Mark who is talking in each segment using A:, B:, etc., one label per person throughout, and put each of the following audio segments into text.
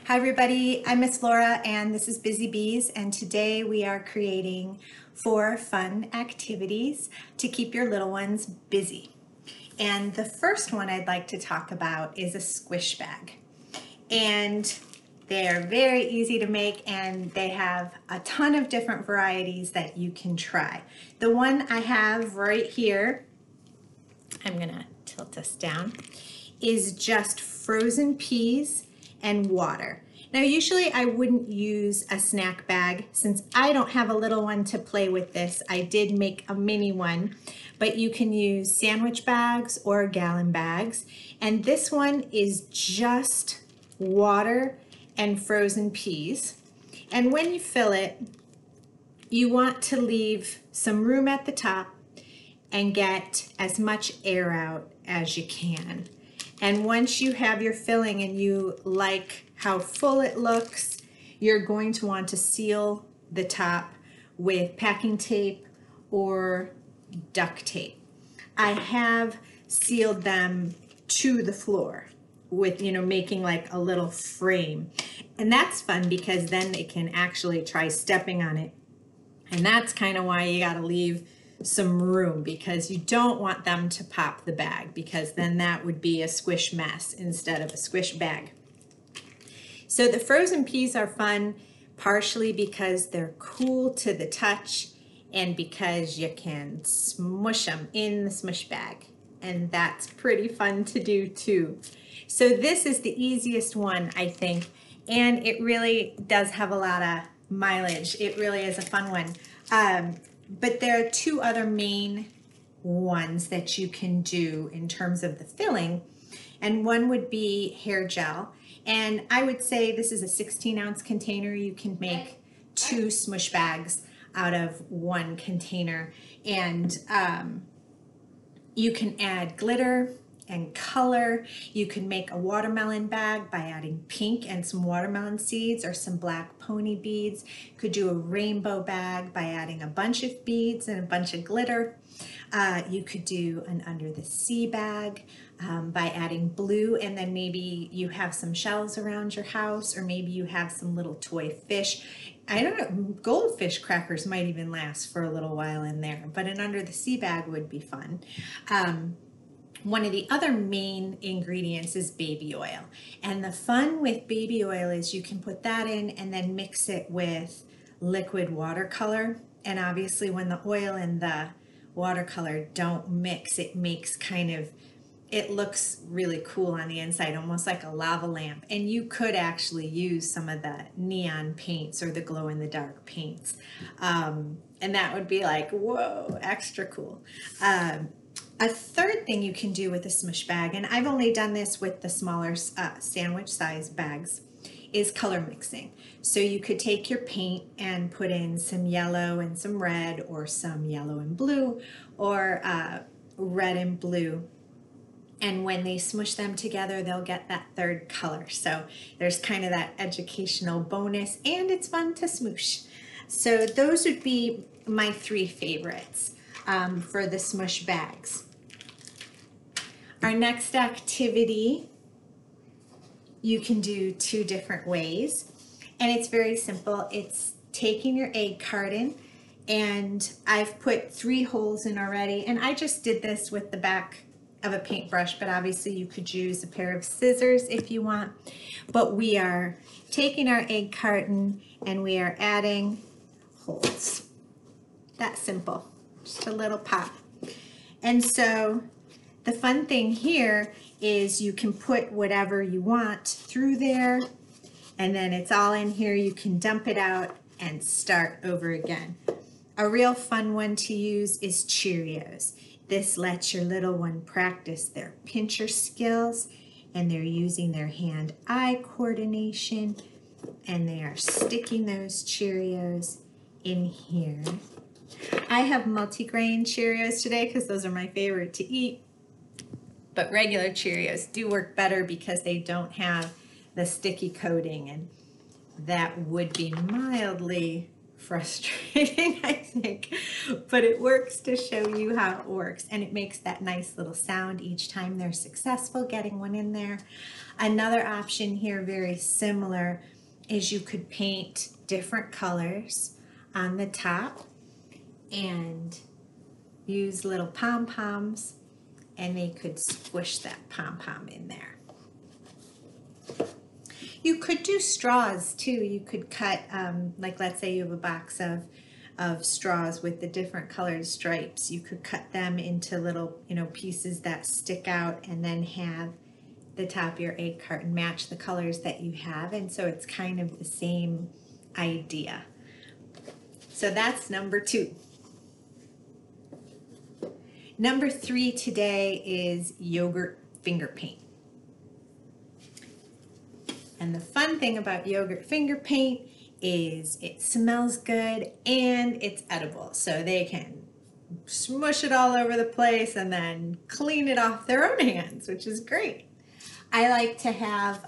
A: Hi everybody, I'm Miss Laura and this is Busy Bees, and today we are creating 4 fun activities to keep your little ones busy. And the first one I'd like to talk about is a squish bag. And they're very easy to make and they have a ton of different varieties that you can try. The one I have right here, I'm gonna tilt this down, is just frozen peas and water. Now usually I wouldn't use a snack bag since I don't have a little one to play with this. I did make a mini one, but you can use sandwich bags or gallon bags. And this one is just water and frozen peas. And when you fill it, you want to leave some room at the top and get as much air out as you can. And once you have your filling and you like how full it looks, you're going to want to seal the top with packing tape or duct tape. I have sealed them to the floor with, making like a little frame. And that's fun because then they can actually try stepping on it. And that's kind of why you got to leave some room, because you don't want them to pop the bag, because then that would be a squish mess instead of a squish bag. So the frozen peas are fun partially because they're cool to the touch and because you can smush them in the smush bag, and that's pretty fun to do too. So this is the easiest one, I think, and it really does have a lot of mileage. It really is a fun one. But there are 2 other main ones that you can do in terms of the filling, and one would be hair gel. And I would say this is a 16-ounce container. You can make 2 smush bags out of 1 container, and you can add glitter and color. You can make a watermelon bag by adding pink and some watermelon seeds or some black pony beads. You could do a rainbow bag by adding a bunch of beads and a bunch of glitter. You could do an under the sea bag by adding blue, and then maybe you have some shells around your house, or maybe you have some little toy fish. I don't know, goldfish crackers might even last for a little while in there, but an under the sea bag would be fun. One of the other main ingredients is baby oil. And the fun with baby oil is you can put that in and then mix it with liquid watercolor. And obviously when the oil and the watercolor don't mix, it makes it looks really cool on the inside, almost like a lava lamp. And you could actually use some of the neon paints or the glow-in-the-dark paints. And that would be like, whoa, extra cool. A third thing you can do with a smush bag, and I've only done this with the smaller sandwich size bags, is color mixing. So you could take your paint and put in some yellow and some red, or some yellow and blue, or red and blue. And when they smush them together, they'll get that third color. So there's kind of that educational bonus, and it's fun to smoosh. So those would be my 3 favorites for the smush bags. Our next activity, you can do 2 different ways, and it's very simple. It's taking your egg carton, and I've put 3 holes in already, and I just did this with the back of a paintbrush, but obviously you could use a pair of scissors if you want. But we are taking our egg carton and we are adding holes. That simple, just a little pop. And so the fun thing here is you can put whatever you want through there, and then it's all in here. You can dump it out and start over again. A real fun one to use is Cheerios. This lets your little one practice their pincher skills, and they're using their hand-eye coordination, and they are sticking those Cheerios in here. I have multigrain Cheerios today because those are my favorite to eat, but regular Cheerios do work better because they don't have the sticky coating, and that would be mildly frustrating, I think, but it works to show you how it works, and it makes that nice little sound each time they're successful getting one in there. Another option here, very similar, is you could paint different colors on the top and use little pom-poms, and they could squish that pom-pom in there. You could do straws too. You could cut, like let's say you have a box of straws with the different colored stripes. You could cut them into little, pieces that stick out, and then have the top of your egg carton match the colors that you have. And so it's kind of the same idea. So that's number 2. Number 3 today is yogurt finger paint. And the fun thing about yogurt finger paint is it smells good and it's edible. So they can smush it all over the place and then clean it off their own hands, which is great. I like to have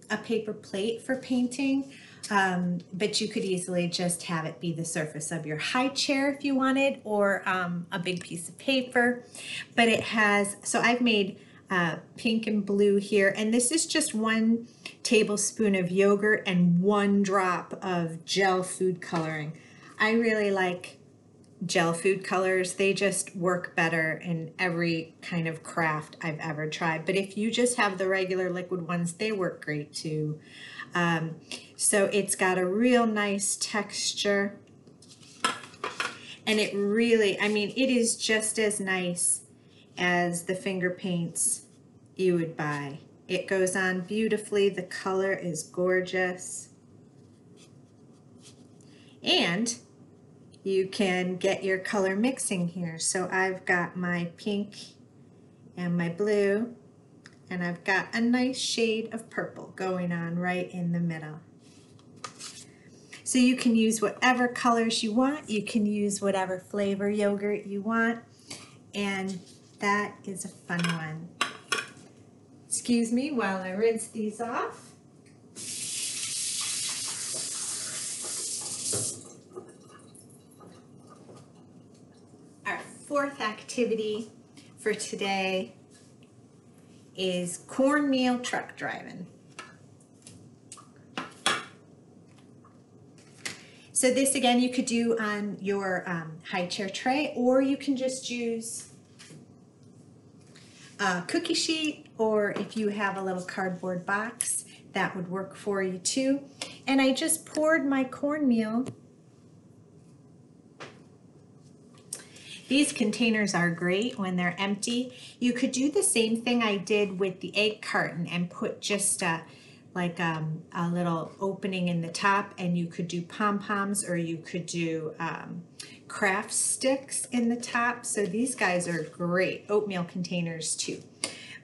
A: a paper plate for painting, but you could easily just have it be the surface of your high chair if you wanted, or a big piece of paper. But it has, so I've made pink and blue here, and this is just 1 tablespoon of yogurt and 1 drop of gel food coloring. I really like gel food colors. They just work better in every kind of craft I've ever tried. But if you just have the regular liquid ones, they work great too. So it's got a real nice texture, and it really, it is just as nice as the finger paints you would buy. It goes on beautifully. The color is gorgeous. And you can get your color mixing here. So I've got my pink and my blue, and I've got a nice shade of purple going on right in the middle. So you can use whatever colors you want. You can use whatever flavor yogurt you want. And that is a fun one. Excuse me while I rinse these off. Our 4th activity for today is cornmeal truck driving. So this again you could do on your high chair tray, or you can just use a cookie sheet, or if you have a little cardboard box, that would work for you too. And I just poured my cornmeal. These containers are great when they're empty. You could do the same thing I did with the egg carton and put just a little opening in the top, and you could do pom-poms, or you could do craft sticks in the top. So these guys are great oatmeal containers too.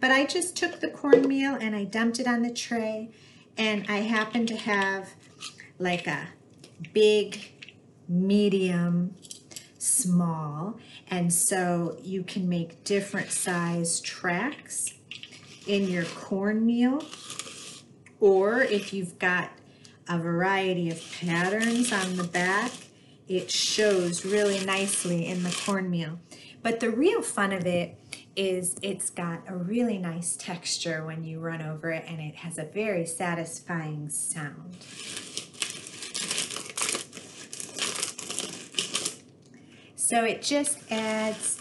A: But I just took the cornmeal and I dumped it on the tray, and I happen to have like a big, medium, small, and so you can make different size tracks in your cornmeal, or if you've got a variety of patterns on the back, it shows really nicely in the cornmeal. But the real fun of it is it's got a really nice texture when you run over it, and it has a very satisfying sound. So it just adds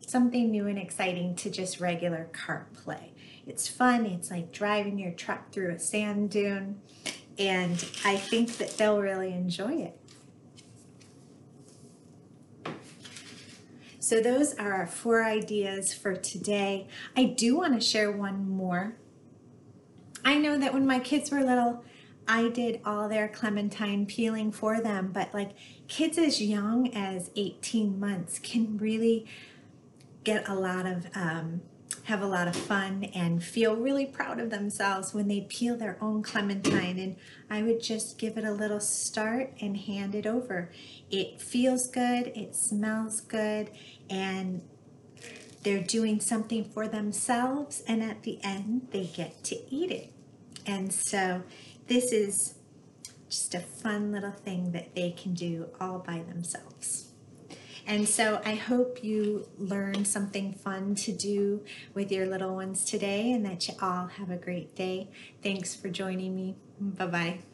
A: something new and exciting to just regular cart play. It's fun. It's like driving your truck through a sand dune, and I think that they'll really enjoy it. So those are our 4 ideas for today. I do want to share one more. I know that when my kids were little, I did all their clementine peeling for them, but like kids as young as 18 months can really get a lot of, have a lot of fun and feel really proud of themselves when they peel their own clementine. And I would just give it a little start and hand it over. It feels good, it smells good, and they're doing something for themselves, and at the end they get to eat it. And so this is just a fun little thing that they can do all by themselves. And so I hope you learned something fun to do with your little ones today and that you all have a great day. Thanks for joining me. Bye-bye.